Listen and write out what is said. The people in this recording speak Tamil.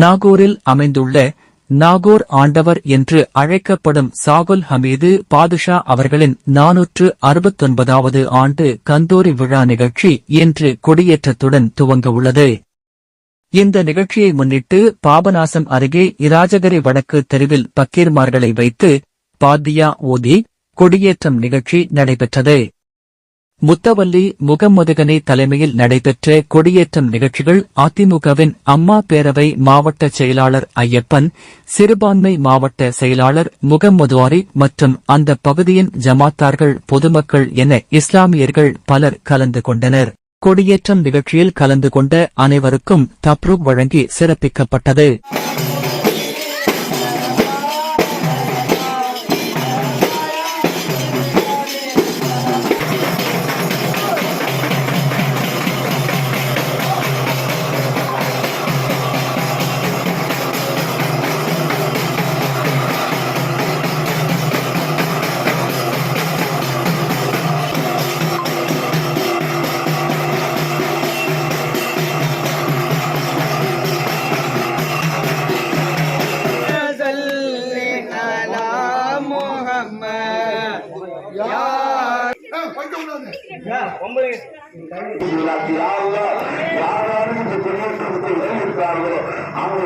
நாகூரில் அமைந்துள்ள நாகூர் ஆண்டவர் என்று அழைக்கப்படும் சாகுல் ஹமீது பாதுஷா அவர்களின் 469வது ஆண்டு கந்தூரி விழா நிகழ்ச்சி இன்று கொடியேற்றத்துடன் துவங்கவுள்ளது. இந்த நிகழ்ச்சியை முன்னிட்டு பாபநாசம் அருகே இராஜகிரி வடக்கு தெருவில் பக்கீர்மார்களை வைத்து பாத்தியா ஓதி கொடியேற்றம் நிகழ்ச்சி நடைபெற்றது. முத்தவல்லி முகம்மதுகனி தலைமையில் நடைபெற்ற கொடியேற்றம் நிகழ்ச்சிகள் அதிமுகவின் அம்மா பேரவை மாவட்ட செயலாளர் ஐயப்பன், சிறுபான்மை மாவட்ட செயலாளர் முகம்மதுவாரி மற்றும் அந்த பகுதியின் ஜமாத்தார்கள், பொதுமக்கள் என இஸ்லாமியர்கள் பலர் கலந்து கொண்டனர். கொடியேற்றம் நிகழ்ச்சியில் கலந்து கொண்ட அனைவருக்கும் தப்ரூக் வழங்கி சிறப்பிக்கப்பட்டது. யாராலும் இந்த குடியரசு இருக்கிறார்களோ அவங்க